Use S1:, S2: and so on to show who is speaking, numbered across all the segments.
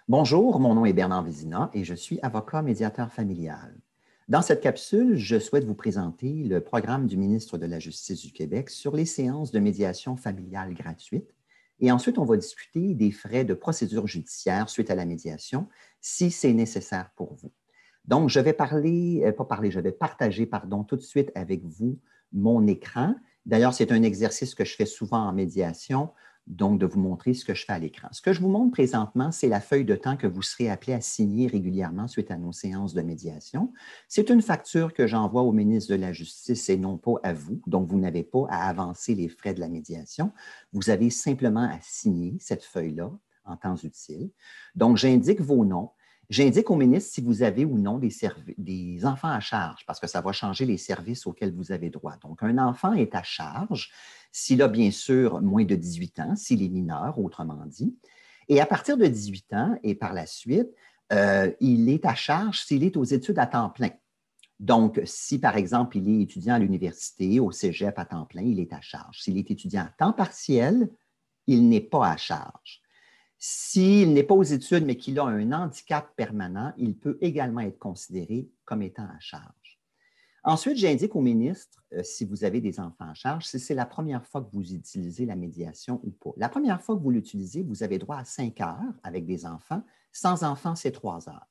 S1: Bonjour, mon nom est Bernard Vézina et je suis avocat médiateur familial. Dans cette capsule, je souhaite vous présenter le programme du ministre de la Justice du Québec sur les séances de médiation familiale gratuite. Et ensuite, on va discuter des frais de procédure judiciaire suite à la médiation, si c'est nécessaire pour vous. Donc, je vais partager tout de suite avec vous mon écran. D'ailleurs, c'est un exercice que je fais souvent en médiation, donc de vous montrer ce que je fais à l'écran. Ce que je vous montre présentement, c'est la feuille de temps que vous serez appelé à signer régulièrement suite à nos séances de médiation. C'est une facture que j'envoie au ministre de la Justice et non pas à vous, donc vous n'avez pas à avancer les frais de la médiation. Vous avez simplement à signer cette feuille-là en temps utile. Donc, j'indique vos noms. J'indique au ministre si vous avez ou non des enfants à charge, parce que ça va changer les services auxquels vous avez droit. Donc, un enfant est à charge s'il a bien sûr moins de 18 ans, s'il est mineur, autrement dit. Et à partir de 18 ans et par la suite, il est à charge s'il est aux études à temps plein. Donc, si par exemple, il est étudiant à l'université, au cégep à temps plein, il est à charge. S'il est étudiant à temps partiel, il n'est pas à charge. S'il n'est pas aux études, mais qu'il a un handicap permanent, il peut également être considéré comme étant à charge. Ensuite, j'indique au ministre, si vous avez des enfants à charge, si c'est la première fois que vous utilisez la médiation ou pas. La première fois que vous l'utilisez, vous avez droit à 5 heures avec des enfants. Sans enfants, c'est 3 heures.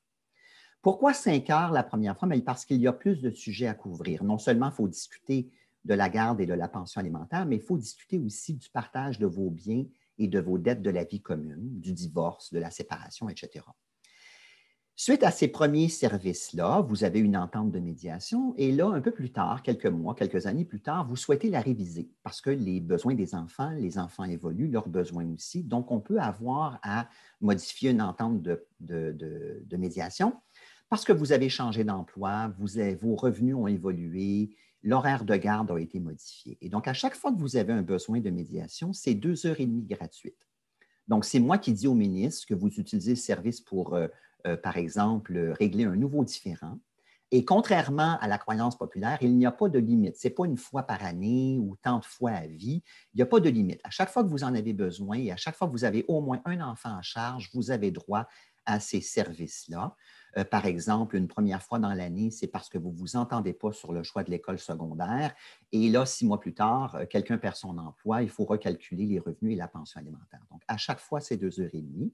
S1: Pourquoi 5 heures la première fois? Parce qu'il y a plus de sujets à couvrir. Non seulement il faut discuter de la garde et de la pension alimentaire, mais il faut discuter aussi du partage de vos biens et de vos dettes de la vie commune, du divorce, de la séparation, etc. Suite à ces premiers services-là, vous avez une entente de médiation et là, un peu plus tard, quelques mois, quelques années plus tard, vous souhaitez la réviser parce que les besoins des enfants, les enfants évoluent, leurs besoins aussi. Donc, on peut avoir à modifier une entente de médiation parce que vous avez changé d'emploi, vos revenus ont évolué, l'horaire de garde a été modifié. Et donc, à chaque fois que vous avez un besoin de médiation, c'est 2 heures et demie gratuites. Donc, c'est moi qui dis au ministre que vous utilisez le service pour, par exemple, régler un nouveau différend. Et contrairement à la croyance populaire, il n'y a pas de limite. Ce n'est pas une fois par année ou tant de fois à vie. Il n'y a pas de limite. À chaque fois que vous en avez besoin et à chaque fois que vous avez au moins un enfant en charge, vous avez droit à ces services-là. Par exemple, une première fois dans l'année, c'est parce que vous ne vous entendez pas sur le choix de l'école secondaire. Et là, 6 mois plus tard, quelqu'un perd son emploi, il faut recalculer les revenus et la pension alimentaire. Donc, à chaque fois, c'est 2 heures et demie.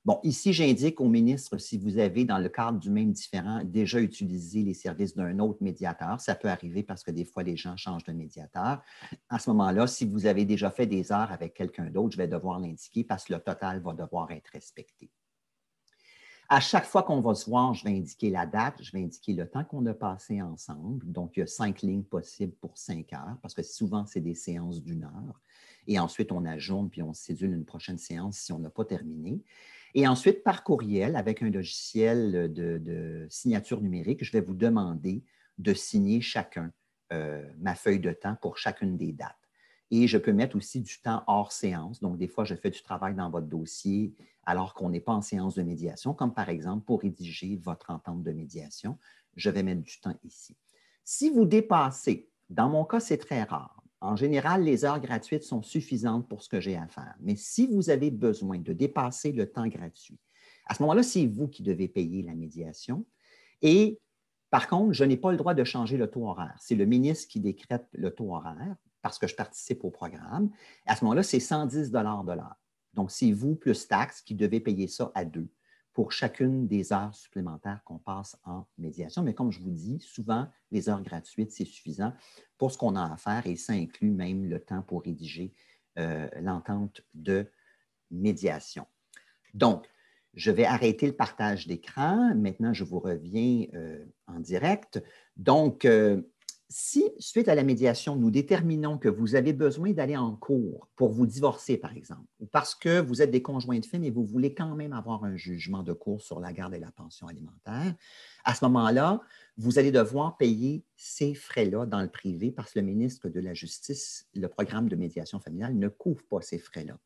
S1: Bon, ici, j'indique au ministre si vous avez, dans le cadre du même différend, déjà utilisé les services d'un autre médiateur. Ça peut arriver parce que des fois, les gens changent de médiateur. À ce moment-là, si vous avez déjà fait des heures avec quelqu'un d'autre, je vais devoir l'indiquer parce que le total va devoir être respecté. À chaque fois qu'on va se voir, je vais indiquer la date, je vais indiquer le temps qu'on a passé ensemble. Donc, il y a 5 lignes possibles pour 5 heures, parce que souvent, c'est des séances d'1 heure. Et ensuite, on ajourne puis on cédule une prochaine séance si on n'a pas terminé. Et ensuite, par courriel, avec un logiciel de signature numérique, je vais vous demander de signer chacun ma feuille de temps pour chacune des dates. Et je peux mettre aussi du temps hors séance. Donc, des fois, je fais du travail dans votre dossier alors qu'on n'est pas en séance de médiation, comme par exemple pour rédiger votre entente de médiation. Je vais mettre du temps ici. Si vous dépassez, dans mon cas, c'est très rare. En général, les heures gratuites sont suffisantes pour ce que j'ai à faire. Mais si vous avez besoin de dépasser le temps gratuit, à ce moment-là, c'est vous qui devez payer la médiation. Et par contre, je n'ai pas le droit de changer le taux horaire. C'est le ministre qui décrète le taux horaire parce que je participe au programme. À ce moment-là, c'est 110 de l'heure. Donc, c'est vous plus taxes qui devez payer ça à 2 pour chacune des heures supplémentaires qu'on passe en médiation. Mais comme je vous dis, souvent, les heures gratuites, c'est suffisant pour ce qu'on a à faire et ça inclut même le temps pour rédiger l'entente de médiation. Donc, je vais arrêter le partage d'écran. Maintenant, je vous reviens en direct. Donc, si, suite à la médiation, nous déterminons que vous avez besoin d'aller en cours pour vous divorcer, par exemple, ou parce que vous êtes des conjoints de fait, mais vous voulez quand même avoir un jugement de cours sur la garde et la pension alimentaire, à ce moment-là, vous allez devoir payer ces frais-là dans le privé parce que le ministre de la Justice, le programme de médiation familiale, ne couvre pas ces frais-là.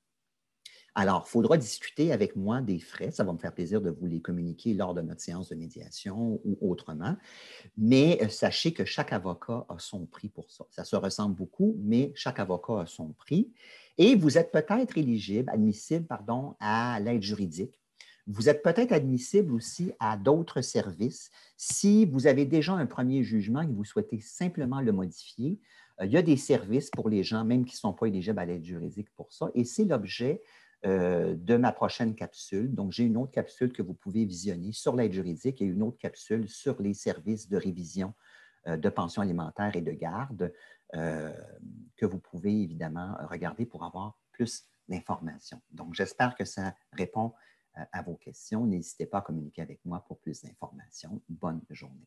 S1: Alors, il faudra discuter avec moi des frais. Ça va me faire plaisir de vous les communiquer lors de notre séance de médiation ou autrement. Mais sachez que chaque avocat a son prix pour ça. Ça se ressemble beaucoup, mais chaque avocat a son prix. Et vous êtes peut-être admissible à l'aide juridique. Vous êtes peut-être admissible aussi à d'autres services. Si vous avez déjà un premier jugement et que vous souhaitez simplement le modifier, il y a des services pour les gens, même qui ne sont pas éligibles à l'aide juridique pour ça. Et c'est l'objet de ma prochaine capsule. Donc, j'ai une autre capsule que vous pouvez visionner sur l'aide juridique et une autre capsule sur les services de révision de pension alimentaire et de garde que vous pouvez évidemment regarder pour avoir plus d'informations. Donc, j'espère que ça répond à vos questions. N'hésitez pas à communiquer avec moi pour plus d'informations. Bonne journée.